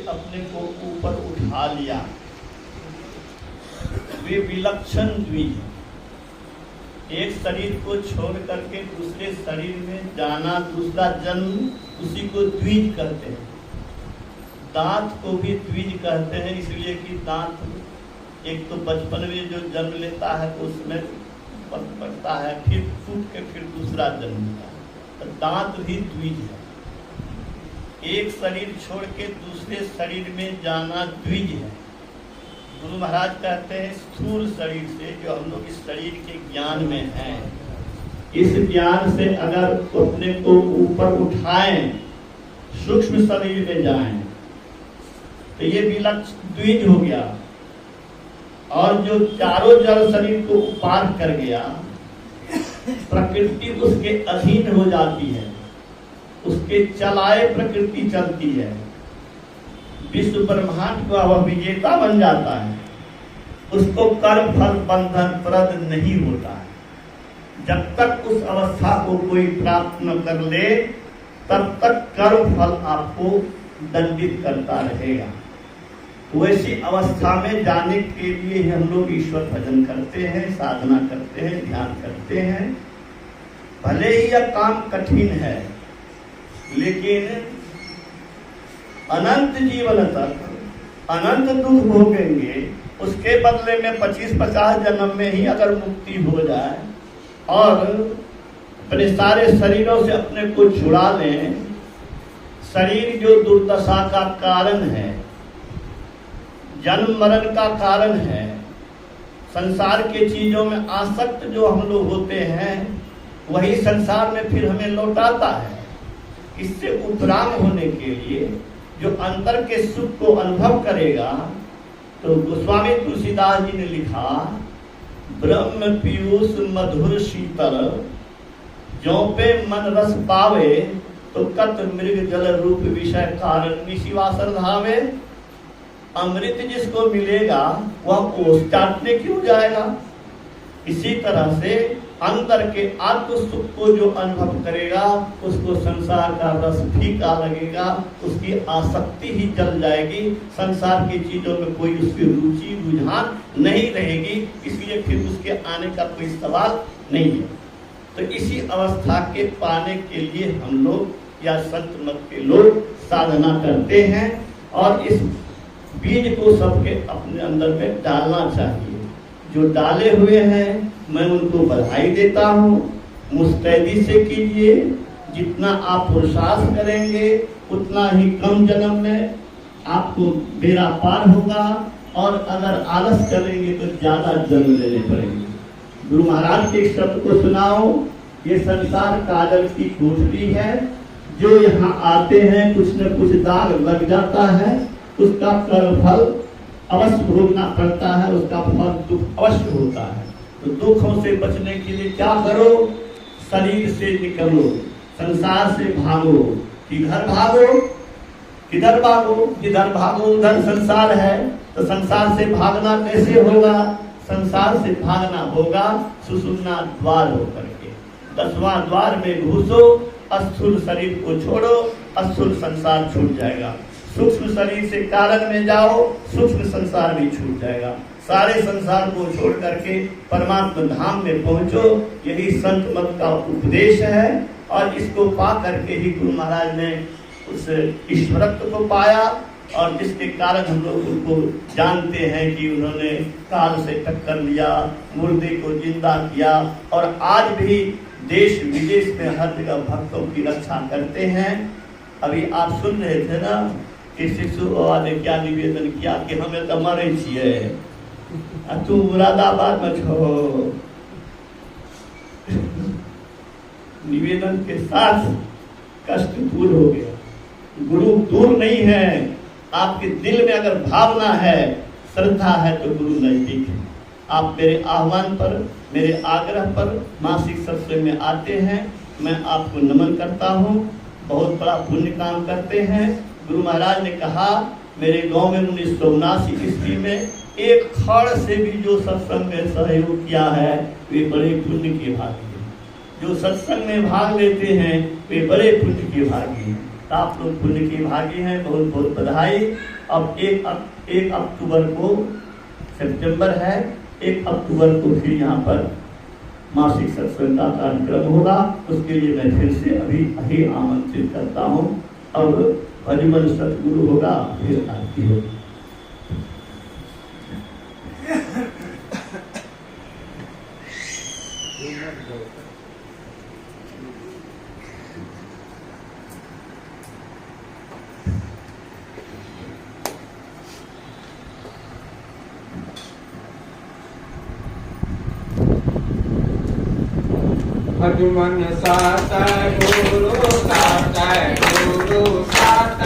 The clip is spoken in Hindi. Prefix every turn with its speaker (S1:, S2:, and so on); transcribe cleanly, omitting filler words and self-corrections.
S1: अपने को ऊपर उठा लिया, वे विलक्षण द्विज। एक शरीर को छोड़ करके दूसरे शरीर में जाना, दूसरा जन्म, उसी को द्विज कहते हैं। दांत को भी द्विज कहते हैं, इसलिए कि दांत एक तो बचपन में जो जन्म लेता है तो उसमें पड़ता है, फिर टूट के फिर दूसरा जन्म लेता है, तो दांत भी द्विज है। एक शरीर छोड़ के दूसरे शरीर में जाना द्विज है। गुरु महाराज कहते हैं स्थूल शरीर से, जो हम लोग इस शरीर के ज्ञान में हैं, इस ज्ञान से अगर अपने को ऊपर उठाएं, सूक्ष्म शरीर में जाएं, तो ये विलक्षण द्विज हो गया। और जो चारों जल शरीर को पार कर गया, प्रकृति उसके अधीन हो जाती है, उसके चलाए प्रकृति चलती है, विश्व ब्रह्मांड का वह विजेता बन जाता है, उसको कर्म फल बंधन प्रद नहीं होता है। जब तक उस अवस्था को कोई प्राप्त न कर ले, तब तक कर्म फल आपको दंडित करता रहेगा। वैसी अवस्था में जाने के लिए हम लोग ईश्वर भजन करते हैं, साधना करते हैं, ध्यान करते हैं। भले ही यह काम कठिन है, लेकिन अनंत जीवन तक अनंत दुख भोगेंगे, उसके बदले में 25-50 जन्म में ही अगर मुक्ति हो जाए और अपने सारे शरीरों से अपने को छुड़ा लें। शरीर जो दुर्दशा का कारण है, जन्म मरण का कारण है, संसार के चीजों में आसक्त जो हम लोग होते हैं, वही संसार में फिर हमें लौटाता है। इससे उपराम होने के लिए जो अंतर के सुख को अनुभव करेगा, तो गोस्वामी तुलसीदास जी ने लिखा, ब्रह्म पीयूष मधुर शीतल, जो पे मन रस पावे, तो कत मृग जल रूप विषय कारण निशिवासर धावे। अमृत जिसको मिलेगा वह ओस चाटने क्यों जाएगा। इसी तरह से अंतर के आत्म सुख को जो अनुभव करेगा, उसको संसार का रस फीका लगेगा, उसकी आसक्ति ही जल जाएगी, संसार की चीजों में कोई उसकी रुचि रुझान नहीं रहेगी, इसलिए फिर उसके आने का कोई सवाल नहीं है। तो इसी अवस्था के पाने के लिए हम लोग या संत मत के लोग साधना करते हैं, और इस बीज को सबके अपने अंदर में डालना चाहिए। जो डाले हुए हैं मैं उनको बधाई देता हूँ। मुस्तैदी से कीजिए, जितना आप पुरुषार्थ करेंगे उतना ही कम जन्म में आपको बेड़ा पार होगा, और अगर आलस करेंगे तो ज्यादा जन्म लेने पड़ेंगे। गुरु महाराज के शब्द को सुनाओ, ये संसार काजल की कोठरी है, जो यहाँ आते हैं कुछ न कुछ दाग लग जाता है, उसका कर्म फल अवश्य भोगना पड़ता है, उसका फल दुख अवश्य होता है। तो दुखों से बचने के लिए क्या करो, शरीर से निकलो, संसार से भागो। किधर भागो, किधर भागो, जिधर भागो उधर संसार है, तो संसार से भागना कैसे होगा। संसार से भागना होगा सुषुम्ना द्वार होकर के। 10वां द्वार में घुसो, स्थूल शरीर को छोड़ो, स्थूल संसार छूट जाएगा। सूक्ष्म शरीर से कारण में जाओ, सूक्ष्म संसार भी छूट जाएगा। सारे संसार को छोड़ करके परमात्मा धाम में पहुंचो, यही संत मत का उपदेश है। और इसको पा करके ही गुरु महाराज ने उस ईश्वरत्व को पाया, और जिसके कारण हम लोग उनको जानते हैं कि उन्होंने काल से टक्कर लिया, मुर्दे को जिंदा किया, और आज भी देश विदेश में हर जगह भक्तों की रक्षा करते हैं। अभी आप सुन रहे थे ना कि शिशु बाबा ने क्या निवेदन किया कि हमें तो मरे छिए, तू मुरादाबाद में छो। निवेदन के साथ कष्ट दूर हो गया। गुरु दूर नहीं है, आपके दिल में अगर भावना है, श्रद्धा है, तो गुरु नजदीक है। आप मेरे आह्वान पर, मेरे आग्रह पर मासिक सत्संग में आते हैं, मैं आपको नमन करता हूँ। बहुत बड़ा पुण्य काम करते हैं। गुरु महाराज ने कहा, मेरे गांव में 1979 ईस्वी में एक खड़ से भी जो सत्संग में सहयोग किया है, वे बड़े पुण्य के भागी हैं। जो सत्संग में भाग लेते हैं वे बड़े पुण्य के भागी हैं। आप लोग पुण्य के भागी हैं, बहुत बहुत बधाई। अब 1 अक्टूबर को सितंबर है, 1 अक्टूबर को फिर यहाँ पर मासिक सत्संग का कार्यक्रम होगा। उसके लिए मैं फिर से अभी आमंत्रित करता हूँ। अब भजमन सतगुरु होगा, फिर आरती होगी।
S2: भजमन सात गुरु सात गुरु सात